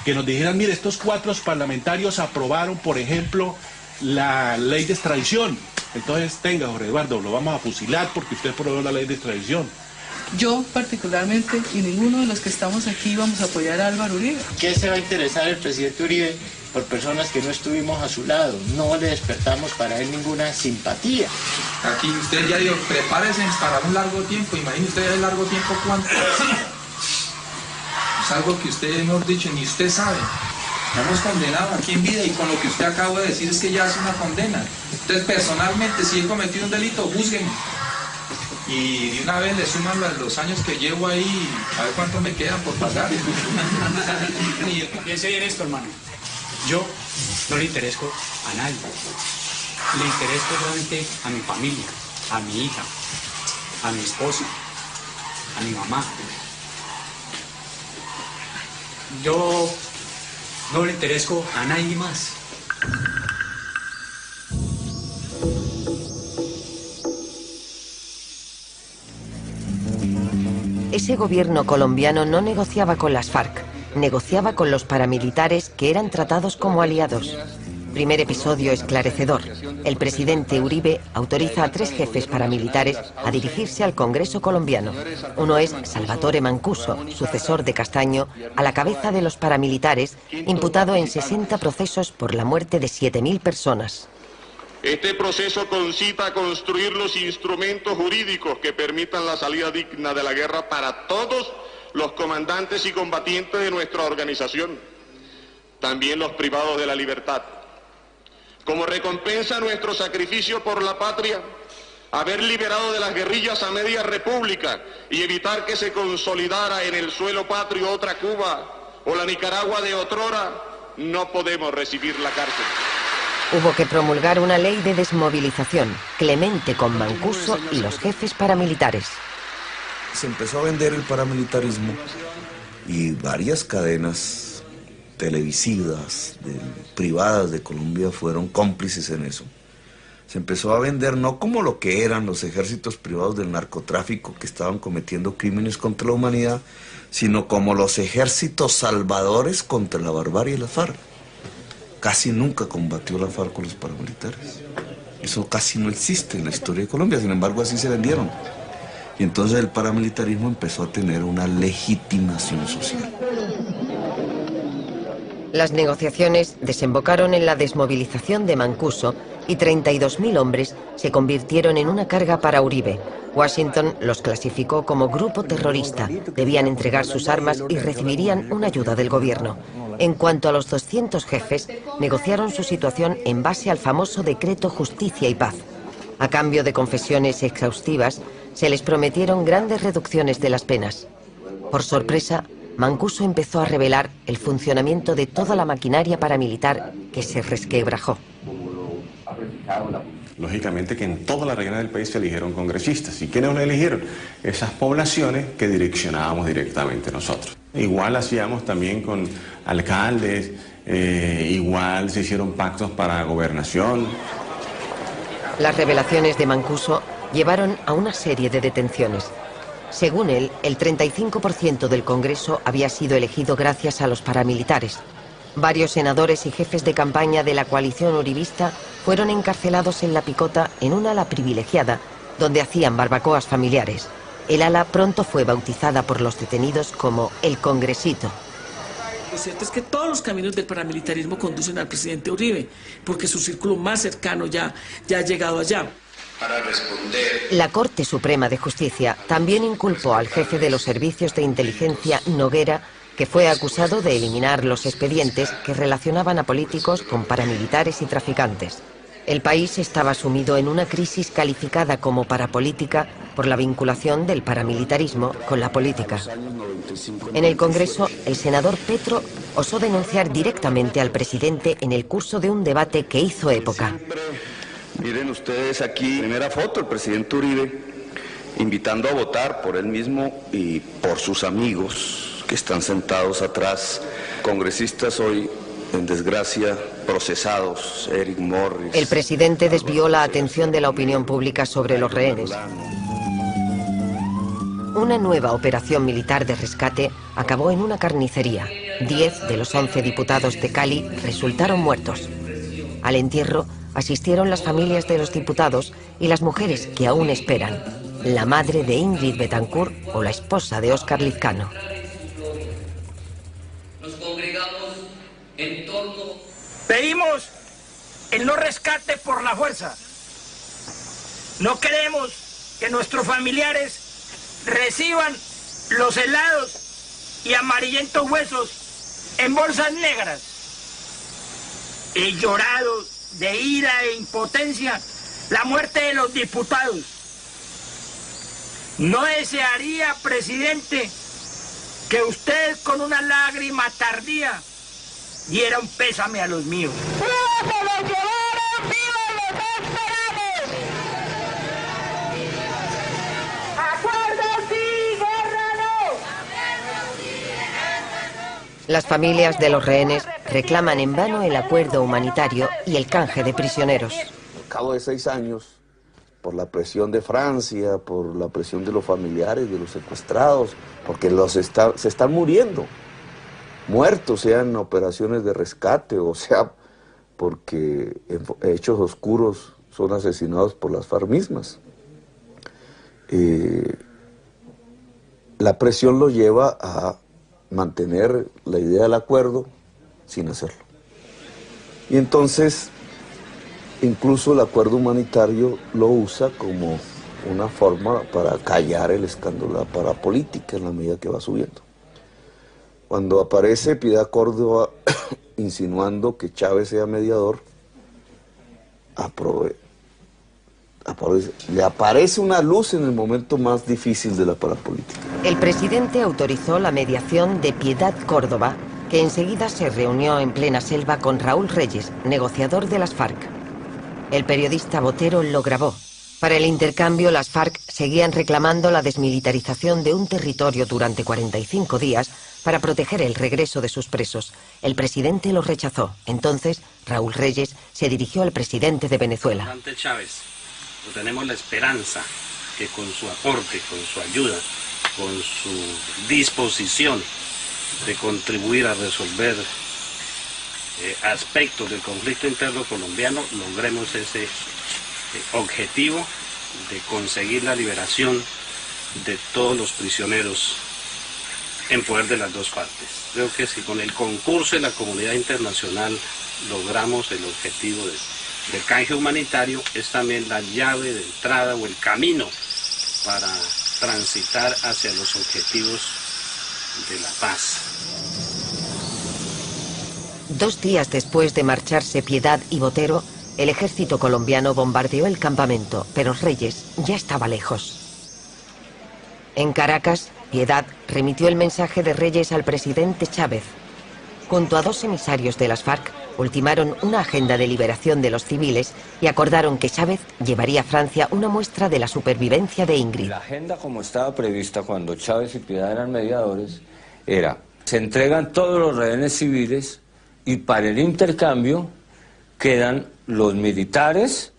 Speaker 23: que nos dijeran, mire, estos 4 parlamentarios aprobaron, por ejemplo, la ley de extradición. Entonces, tenga, Jorge Eduardo, lo vamos a fusilar porque usted aprobó la ley de extradición.
Speaker 24: Yo particularmente y ninguno de los que estamos aquí vamos a apoyar a Álvaro Uribe.
Speaker 25: ¿Qué se va a interesar el presidente Uribe por personas que no estuvimos a su lado? No le despertamos para él ninguna simpatía.
Speaker 26: Aquí usted ya dijo, prepárese para un largo tiempo. Imagine usted el largo tiempo cuánto. Es algo que usted, mejor dicho, ni usted sabe. Estamos condenados aquí en vida y con lo que usted acaba de decir es que ya es una condena. Entonces, personalmente, si he cometido un delito, júzgueme. Y de una vez le suman los años que llevo ahí, a ver cuánto me quedan por pagar.
Speaker 27: Piense bien esto, hermano. Yo no le interesco a nadie. Le interesco solamente a mi familia, a mi hija, a mi esposa, a mi mamá. Yo no le interesco a nadie más.
Speaker 2: Ese gobierno colombiano no negociaba con las FARC, negociaba con los paramilitares que eran tratados como aliados. Primer episodio esclarecedor. El presidente Uribe autoriza a 3 jefes paramilitares a dirigirse al Congreso colombiano. Uno es Salvatore Mancuso, sucesor de Castaño, a la cabeza de los paramilitares, imputado en 60 procesos por la muerte de 7.000 personas.
Speaker 4: Este proceso concita a construir los instrumentos jurídicos que permitan la salida digna de la guerra para todos los comandantes y combatientes de nuestra organización, también los privados de la libertad. Como recompensa a nuestro sacrificio por la patria, haber liberado de las guerrillas a media república y evitar que se consolidara en el suelo patrio otra Cuba o la Nicaragua de otrora, no podemos recibir la cárcel.
Speaker 2: Hubo que promulgar una ley de desmovilización, clemente con Mancuso y los jefes paramilitares.
Speaker 19: Se empezó a vender el paramilitarismo y varias cadenas televisivas, privadas de Colombia fueron cómplices en eso. Se empezó a vender no como lo que eran los ejércitos privados del narcotráfico que estaban cometiendo crímenes contra la humanidad, sino como los ejércitos salvadores contra la barbarie de las FARC. Casi nunca combatió la FARC con los paramilitares. Eso casi no existe en la historia de Colombia, sin embargo así se vendieron. Y entonces el paramilitarismo empezó a tener una legitimación social.
Speaker 2: Las negociaciones desembocaron en la desmovilización de Mancuso y 32.000 hombres se convirtieron en una carga para Uribe. Washington los clasificó como grupo terrorista, debían entregar sus armas y recibirían una ayuda del gobierno. En cuanto a los 200 jefes, negociaron su situación en base al famoso decreto Justicia y Paz. A cambio de confesiones exhaustivas, se les prometieron grandes reducciones de las penas. Por sorpresa, Mancuso empezó a revelar el funcionamiento de toda la maquinaria paramilitar que se resquebrajó.
Speaker 10: Lógicamente que en toda la región del país se eligieron congresistas. ¿Y quiénes nos eligieron? Esas poblaciones que direccionábamos directamente nosotros. Igual hacíamos también con alcaldes, igual se hicieron pactos para gobernación.
Speaker 2: Las revelaciones de Mancuso llevaron a una serie de detenciones. Según él, el 35% del Congreso había sido elegido gracias a los paramilitares. Varios senadores y jefes de campaña de la coalición uribista fueron encarcelados en La Picota en un ala privilegiada, donde hacían barbacoas familiares. El ala pronto fue bautizada por los detenidos como el Congresito.
Speaker 9: Lo cierto es que todos los caminos del paramilitarismo conducen al presidente Uribe, porque su círculo más cercano ya ha llegado allá.
Speaker 4: Para responder.
Speaker 2: La Corte Suprema de Justicia también inculpó al jefe de los servicios de inteligencia, Noguera, que fue acusado de eliminar los expedientes que relacionaban a políticos con paramilitares y traficantes. El país estaba sumido en una crisis calificada como parapolítica por la vinculación del paramilitarismo con la política. En el Congreso, el senador Petro osó denunciar directamente al presidente en el curso de un debate que hizo época.
Speaker 19: Miren ustedes aquí, primera foto, el presidente Uribe invitando a votar por él mismo y por sus amigos que están sentados atrás, congresistas hoy en desgracia, procesados, Eric Morris.
Speaker 2: El presidente desvió la atención de la opinión pública sobre los rehenes. Una nueva operación militar de rescate acabó en una carnicería. 10 de los 11 diputados de Cali resultaron muertos. Al entierro asistieron las familias de los diputados y las mujeres que aún esperan, la madre de Ingrid Betancourt o la esposa de Óscar Lizcano.
Speaker 11: Nos congregamos en torno.
Speaker 7: Pedimos el no rescate por la fuerza. No queremos que nuestros familiares reciban los helados y amarillentos huesos en bolsas negras. He llorado de ira e impotencia la muerte de los diputados. No desearía, presidente, que usted con una lágrima tardía diera un pésame a los míos. ¡No se los llevaron! ¡Viva los esperamos! ¡Acuerdo sí, guerra no!
Speaker 2: Las familias de los rehenes reclaman en vano el acuerdo humanitario y el canje de prisioneros.
Speaker 19: Al cabo de 6 años, por la presión de Francia, por la presión de los familiares, de los secuestrados, porque se están muriendo, muertos, sean operaciones de rescate, o sea, porque en hechos oscuros son asesinados por las FARC mismas. La presión lo lleva a mantener la idea del acuerdo sin hacerlo. Y entonces, incluso el acuerdo humanitario lo usa como una forma para callar el escándalo de la parapolítica en la medida que va subiendo. Cuando aparece Piedad Córdoba insinuando que Chávez sea mediador, le aparece una luz en el momento más difícil de la parapolítica.
Speaker 2: El presidente autorizó la mediación de Piedad Córdoba, que enseguida se reunió en plena selva con Raúl Reyes, negociador de las FARC. El periodista Botero lo grabó. Para el intercambio, las FARC seguían reclamando la desmilitarización de un territorio durante 45 días para proteger el regreso de sus presos. El presidente lo rechazó. Entonces, Raúl Reyes se dirigió al presidente de Venezuela.
Speaker 3: Ante Chávez, tenemos la esperanza que con su aporte, con su ayuda, con su disposición de contribuir a resolver aspectos del conflicto interno colombiano, logremos ese objetivo de conseguir la liberación de todos los prisioneros en poder de las dos partes. Creo que si con el concurso de la comunidad internacional logramos el objetivo del canje humanitario, es también la llave de entrada o el camino para transitar hacia los objetivos de la paz.
Speaker 2: 2 días después de marcharse Piedad y Botero, el ejército colombiano bombardeó el campamento, pero Reyes ya estaba lejos. En Caracas, Piedad remitió el mensaje de Reyes al presidente Chávez. Junto a 2 emisarios de las FARC, ultimaron una agenda de liberación de los civiles y acordaron que Chávez llevaría a Francia una muestra de la supervivencia de Ingrid.
Speaker 20: La agenda, como estaba prevista cuando Chávez y Piedad eran mediadores, era: se entregan todos los rehenes civiles y para el intercambio quedan los militares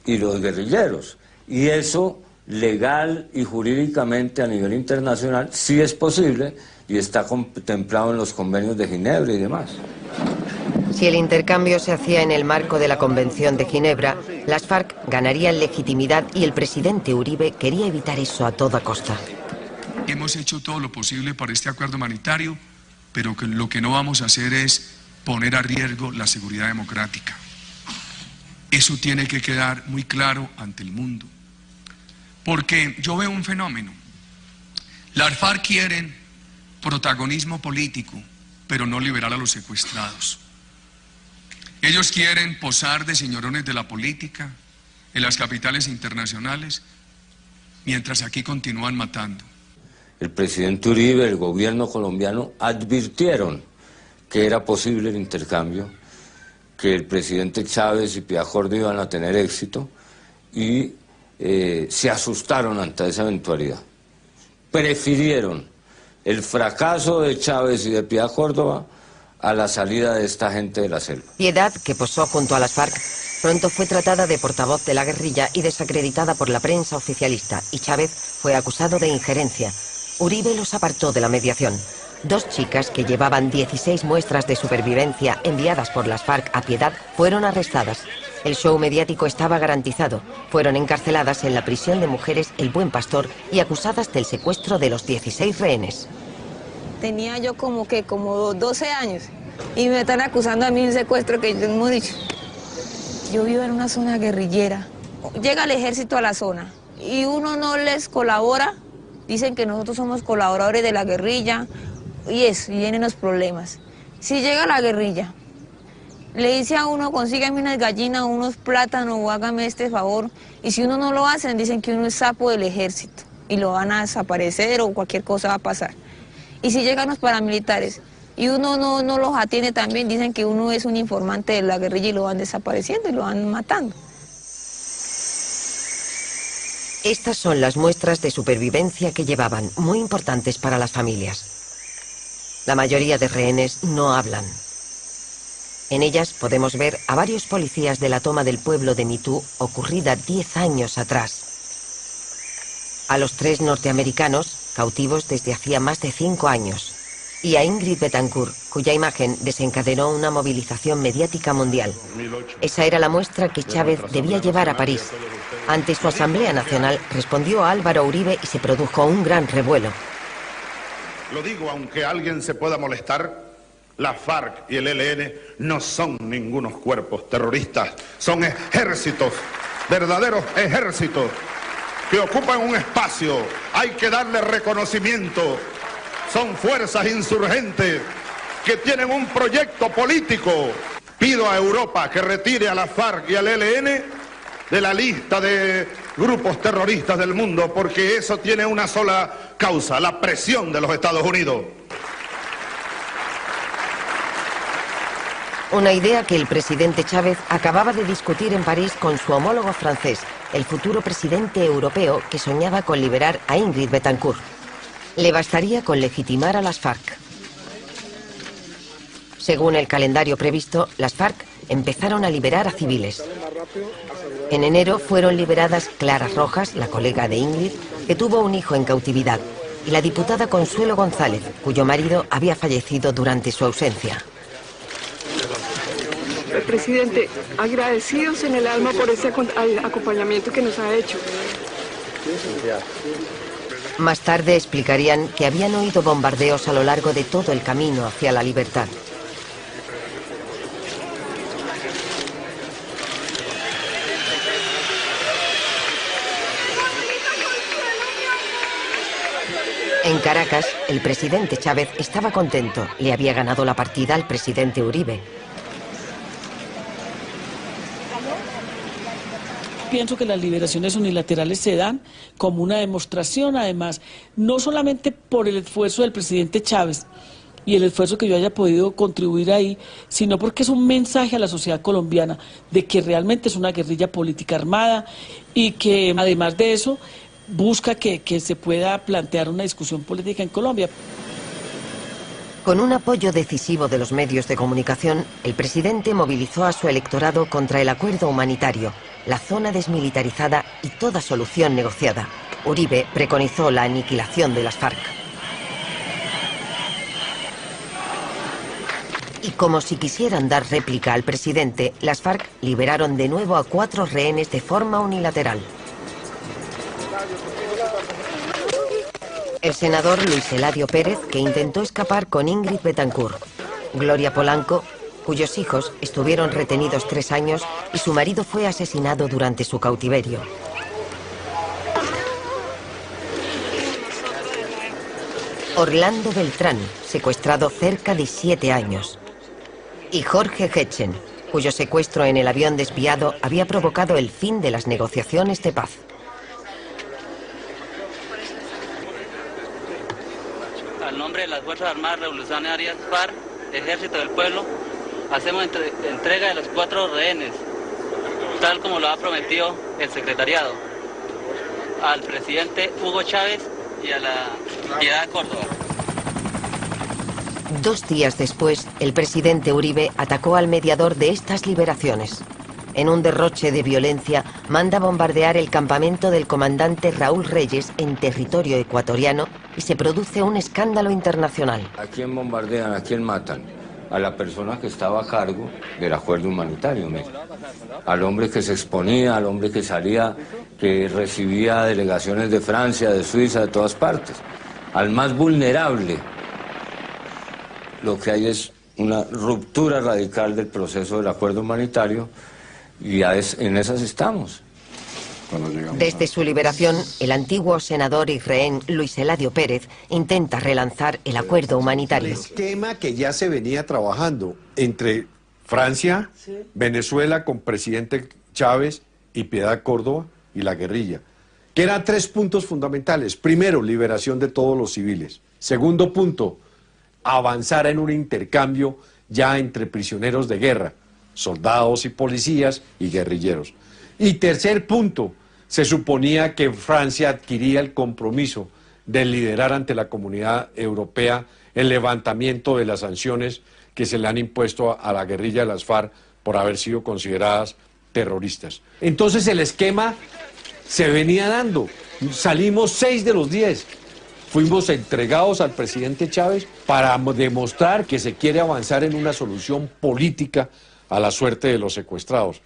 Speaker 20: y los guerrilleros. Y eso, legal y jurídicamente a nivel internacional, sí es posible y está contemplado en los convenios de Ginebra y demás.
Speaker 2: Si el intercambio se hacía en el marco de la Convención de Ginebra, las FARC ganarían legitimidad y el presidente Uribe quería evitar eso a toda costa.
Speaker 6: Hemos hecho todo lo posible para este acuerdo humanitario, pero lo que no vamos a hacer es poner a riesgo la seguridad democrática. Eso tiene que quedar muy claro ante el mundo. Porque yo veo un fenómeno. Las FARC quieren protagonismo político, pero no liberar a los secuestrados. Ellos quieren posar de señorones de la política en las capitales internacionales, mientras aquí continúan matando.
Speaker 20: El presidente Uribe, el gobierno colombiano, advirtieron que era posible el intercambio, que el presidente Chávez y Piedad Córdoba iban a tener éxito y se asustaron ante esa eventualidad. Prefirieron el fracaso de Chávez y de Piedad Córdoba a la salida de esta gente de la selva.
Speaker 2: Piedad, que posó junto a las FARC, pronto fue tratada de portavoz de la guerrilla y desacreditada por la prensa oficialista, y Chávez fue acusado de injerencia. Uribe los apartó de la mediación. 2 chicas que llevaban 16 muestras de supervivencia enviadas por las FARC a Piedad fueron arrestadas. El show mediático estaba garantizado. Fueron encarceladas en la prisión de mujeres El Buen Pastor y acusadas del secuestro de los 16 rehenes.
Speaker 12: Tenía yo como 12 años y me están acusando a mí de un secuestro que yo no he dicho. Yo vivo en una zona guerrillera. Llega el ejército a la zona y uno no les colabora. Dicen que nosotros somos colaboradores de la guerrilla y vienen los problemas. Si llega la guerrilla, le dice a uno, consígueme unas gallinas, unos plátanos o hágame este favor. Y si uno no lo hace, dicen que uno es sapo del ejército y lo van a desaparecer o cualquier cosa va a pasar. Y si llegan los paramilitares y uno no los atiende también, dicen que uno es un informante de la guerrilla y lo van desapareciendo y lo van matando.
Speaker 2: Estas son las muestras de supervivencia que llevaban, muy importantes para las familias. La mayoría de rehenes no hablan. En ellas podemos ver a varios policías de la toma del pueblo de Mitú ocurrida 10 años atrás. A los 3 norteamericanos, cautivos desde hacía más de 5 años. Y a Ingrid Betancourt, cuya imagen desencadenó una movilización mediática mundial. Esa era la muestra que Chávez debía llevar a París. Ante su Asamblea Nacional respondió a Álvaro Uribe y se produjo un gran revuelo.
Speaker 1: Lo digo aunque alguien se pueda molestar, la FARC y el ELN no son ningunos cuerpos terroristas, son ejércitos, verdaderos ejércitos, que ocupan un espacio, hay que darle reconocimiento. Son fuerzas insurgentes que tienen un proyecto político. Pido a Europa que retire a la FARC y al ELN de la lista de grupos terroristas del mundo, porque eso tiene una sola causa, la presión de los Estados Unidos.
Speaker 2: Una idea que el presidente Chávez acababa de discutir en París con su homólogo francés, el futuro presidente europeo que soñaba con liberar a Ingrid Betancourt. Le bastaría con legitimar a las FARC. Según el calendario previsto, las FARC empezaron a liberar a civiles. En enero fueron liberadas Clara Rojas, la colega de Ingrid, que tuvo un hijo en cautividad, y la diputada Consuelo González, cuyo marido había fallecido durante su ausencia.
Speaker 5: Presidente, agradecidos en el alma por ese acompañamiento que nos ha hecho.
Speaker 2: Más tarde explicarían que habían oído bombardeos a lo largo de todo el camino hacia la libertad. En Caracas, el presidente Chávez estaba contento. Le había ganado la partida al presidente Uribe.
Speaker 9: Pienso que las liberaciones unilaterales se dan como una demostración, además, no solamente por el esfuerzo del presidente Chávez y el esfuerzo que yo haya podido contribuir ahí, sino porque es un mensaje a la sociedad colombiana de que realmente es una guerrilla política armada y que, además de eso, busca que se pueda plantear una discusión política en Colombia.
Speaker 2: Con un apoyo decisivo de los medios de comunicación, el presidente movilizó a su electorado contra el acuerdo humanitario, la zona desmilitarizada y toda solución negociada. Uribe preconizó la aniquilación de las FARC. Y como si quisieran dar réplica al presidente, las FARC liberaron de nuevo a 4 rehenes de forma unilateral. El senador Luis Eladio Pérez, que intentó escapar con Ingrid Betancourt. Gloria Polanco, cuyos hijos estuvieron retenidos 3 años y su marido fue asesinado durante su cautiverio. Orlando Beltrán, secuestrado cerca de 7 años. Y Jorge Hechen, cuyo secuestro en el avión desviado había provocado el fin de las negociaciones de paz.
Speaker 8: Al nombre de las Fuerzas Armadas Revolucionarias, FARC, Ejército del Pueblo, hacemos entrega de los 4 rehenes, tal como lo ha prometido el secretariado, al presidente Hugo Chávez y a la Piedad Córdoba.
Speaker 2: 2 días después, el presidente Uribe atacó al mediador de estas liberaciones. En un derroche de violencia, manda bombardear el campamento del comandante Raúl Reyes en territorio ecuatoriano y se produce un escándalo internacional.
Speaker 20: ¿A quién bombardean? ¿A quién matan? A la persona que estaba a cargo del acuerdo humanitario, al hombre que se exponía, al hombre que salía, que recibía delegaciones de Francia, de Suiza, de todas partes, al más vulnerable. Lo que hay es una ruptura radical del proceso del acuerdo humanitario y en esas estamos.
Speaker 2: Desde su liberación, el antiguo senador y rehén Luis Eladio Pérez intenta relanzar el acuerdo humanitario.
Speaker 15: El esquema que ya se venía trabajando entre Francia, Venezuela con presidente Chávez y Piedad Córdoba y la guerrilla, que eran 3 puntos fundamentales. Primero, liberación de todos los civiles. Segundo punto, avanzar en un intercambio ya entre prisioneros de guerra, soldados y policías y guerrilleros. Y tercer punto, se suponía que Francia adquiría el compromiso de liderar ante la comunidad europea el levantamiento de las sanciones que se le han impuesto a la guerrilla de las FARC por haber sido consideradas terroristas. Entonces el esquema se venía dando. Salimos 6 de los 10. Fuimos entregados al presidente Chávez para demostrar que se quiere avanzar en una solución política a la suerte de los secuestrados.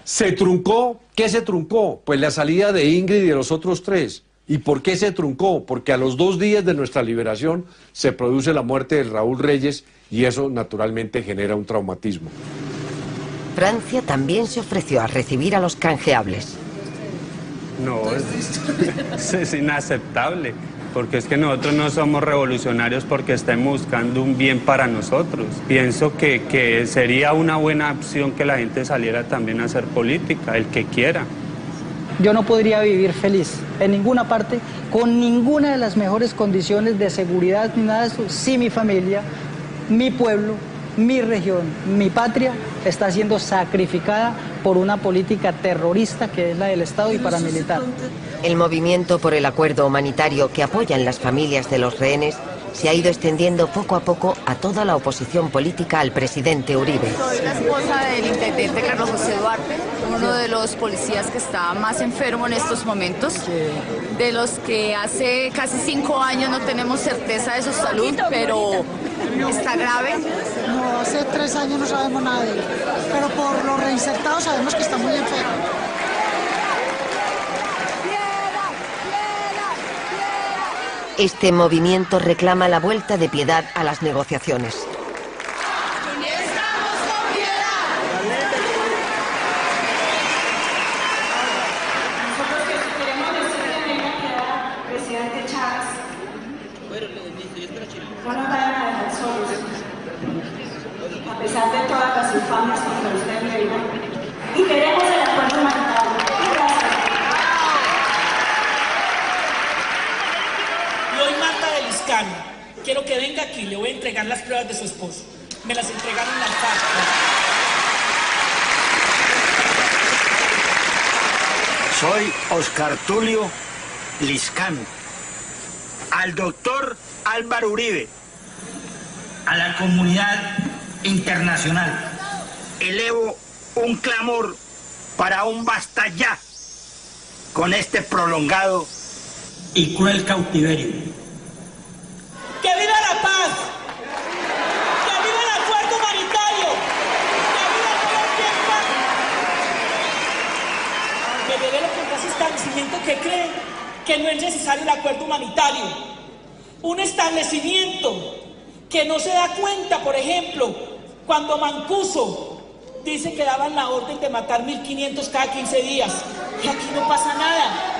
Speaker 15: ¿Se truncó? ¿Qué se truncó? Pues la salida de Ingrid y de los otros 3. ¿Y por qué se truncó? Porque a los 2 días de nuestra liberación se produce la muerte de Raúl Reyes y eso naturalmente genera un traumatismo.
Speaker 2: Francia también se ofreció a recibir a los canjeables.
Speaker 13: No, es inaceptable, porque es que nosotros no somos revolucionarios porque estemos buscando un bien para nosotros. Pienso que sería una buena opción que la gente saliera también a hacer política, el que quiera.
Speaker 14: Yo no podría vivir feliz en ninguna parte, con ninguna de las mejores condiciones de seguridad ni nada de eso, si mi familia, mi pueblo, mi región, mi patria está siendo sacrificada por una política terrorista que es la del Estado y paramilitar.
Speaker 2: El movimiento por el acuerdo humanitario que apoyan las familias de los rehenes se ha ido extendiendo poco a poco a toda la oposición política al presidente Uribe.
Speaker 16: Soy la esposa del intendente Carlos José Duarte, uno de los policías que está más enfermo en estos momentos, de los que hace casi 5 años no tenemos certeza de su salud, pero está grave.
Speaker 17: No, hace 3 años no sabemos nada de él, pero por los reinsertados sabemos que está muy enfermo.
Speaker 2: Este movimiento reclama la vuelta de Piedad a las negociaciones.
Speaker 17: Presidente Chávez, no nos vayan a dejar solos, a pesar de todas las infamias contra usted, Reina, y queremos el acuerdo humanitario.
Speaker 18: Quiero que venga aquí, le voy a entregar las pruebas de su esposo. Me las entregaron en la FARC.
Speaker 7: Soy Oscar Tulio Liscán. Al doctor Álvaro Uribe, a la comunidad internacional, elevo un clamor para un basta ya con este prolongado y cruel cautiverio.
Speaker 18: ¡Que viva la paz! ¡Que viva el acuerdo humanitario! ¡Que viva todo el tiempo! Me revelo contra ese establecimiento que cree que no es necesario el acuerdo humanitario. Un establecimiento que no se da cuenta, por ejemplo, cuando Mancuso dice que daban la orden de matar 1.500 cada 15 días. Y aquí no pasa nada.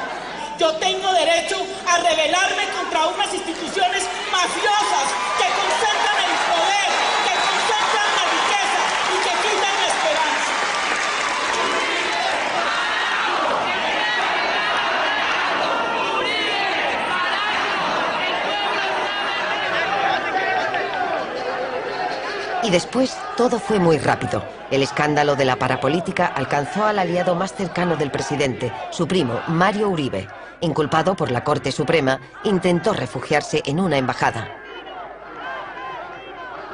Speaker 18: Yo tengo derecho a rebelarme contra unas instituciones mafiosas que concentran el poder, que concentran la riqueza y que quitan la esperanza.
Speaker 2: Y después todo fue muy rápido. El escándalo de la parapolítica alcanzó al aliado más cercano del presidente, su primo, Mario Uribe. Inculpado por la Corte Suprema, intentó refugiarse en una embajada.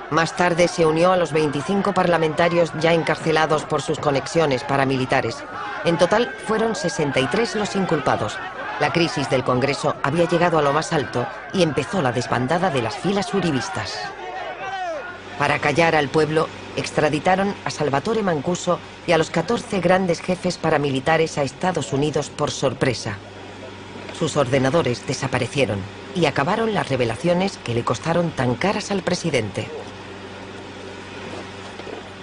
Speaker 2: Más tarde se unió a los 25 parlamentarios ya encarcelados por sus conexiones paramilitares. En total fueron 63 los inculpados. La crisis del Congreso había llegado a lo más alto y empezó la desbandada de las filas uribistas. Para callar al pueblo, extraditaron a Salvatore Mancuso y a los 14 grandes jefes paramilitares a Estados Unidos por sorpresa. Sus ordenadores desaparecieron y acabaron las revelaciones que le costaron tan caras al presidente.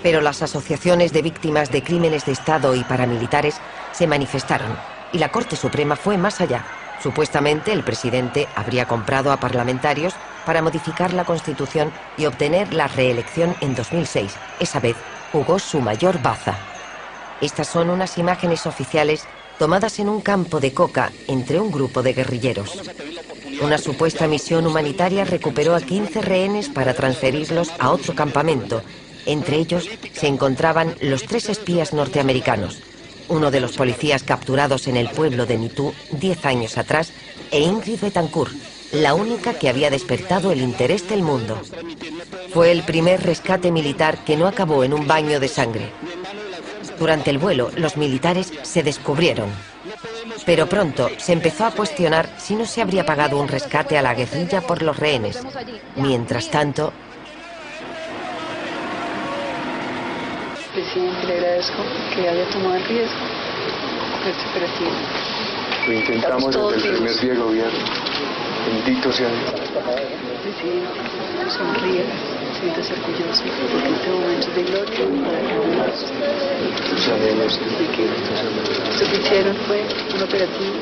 Speaker 2: Pero las asociaciones de víctimas de crímenes de Estado y paramilitares se manifestaron y la Corte Suprema fue más allá. Supuestamente el presidente habría comprado a parlamentarios para modificar la Constitución y obtener la reelección en 2006. Esa vez jugó su mayor baza. Estas son unas imágenes oficiales tomadas en un campo de coca entre un grupo de guerrilleros. Una supuesta misión humanitaria recuperó a 15 rehenes para transferirlos a otro campamento. Entre ellos se encontraban los 3 espías norteamericanos, uno de los policías capturados en el pueblo de Nitú 10 años atrás, e Ingrid Betancourt, la única que había despertado el interés del mundo. Fue el primer rescate militar que no acabó en un baño de sangre. Durante el vuelo, los militares se descubrieron. Pero pronto se empezó a cuestionar si no se habría pagado un rescate a la guerrilla por los rehenes. Mientras tanto...
Speaker 5: Presidente, le agradezco que haya tomado el riesgo con este operativo.
Speaker 21: Lo intentamos desde el primer día de gobierno. Bendito sea Dios.
Speaker 5: Presidente, sonríe, siéntase orgulloso, porque este momento es de gloria para cada uno de nosotros.
Speaker 21: Sabemos
Speaker 5: de que esto que hicieron fue un operativo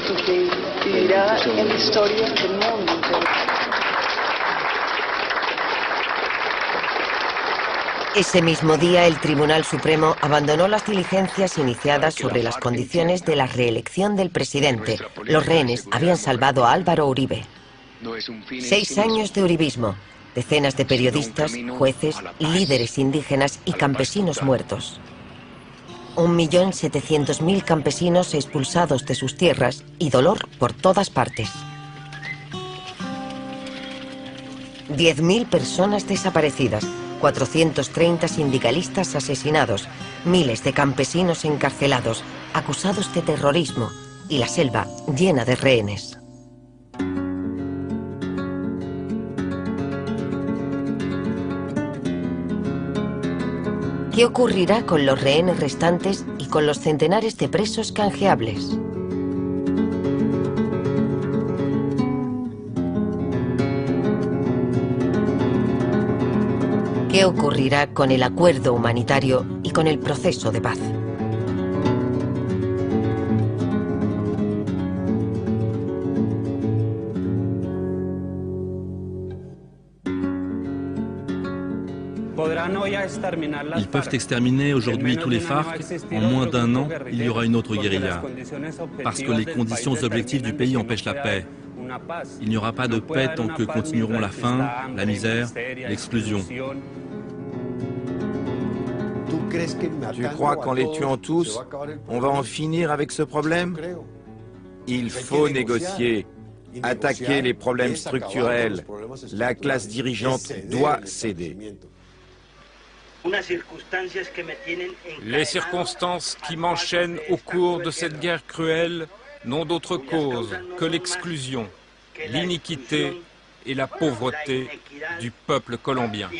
Speaker 5: increíble, vivirá en la historia del mundo entero.
Speaker 2: Ese mismo día, el Tribunal Supremo abandonó las diligencias iniciadas sobre las condiciones de la reelección del presidente. Los rehenes habían salvado a Álvaro Uribe. 6 años de uribismo, decenas de periodistas, jueces, líderes indígenas y campesinos muertos. 1.700.000 campesinos expulsados de sus tierras y dolor por todas partes. 10.000 personas desaparecidas. 430 sindicalistas asesinados, miles de campesinos encarcelados, acusados de terrorismo y la selva llena de rehenes. ¿Qué ocurrirá con los rehenes restantes y con los centenares de presos canjeables? ¿Qué ocurrirá con el acuerdo humanitario y con el proceso de paz?
Speaker 22: Ils peuvent exterminer aujourd'hui tous les FARC. En moins d'1 an, il y aura une autre guérilla. Parce que les conditions objectives du pays empêchent la paix. Il n'y aura pas de paix tant que continueront la faim, la misère, l'exclusion.
Speaker 23: Tu crois qu'en les tuant tous, on va en finir avec ce problème? Il faut négocier, attaquer les problèmes structurels. La classe dirigeante doit céder.
Speaker 24: Les circonstances qui m'enchaînent au cours de cette guerre cruelle n'ont d'autre cause que l'exclusion, l'iniquité et la pauvreté du peuple colombien.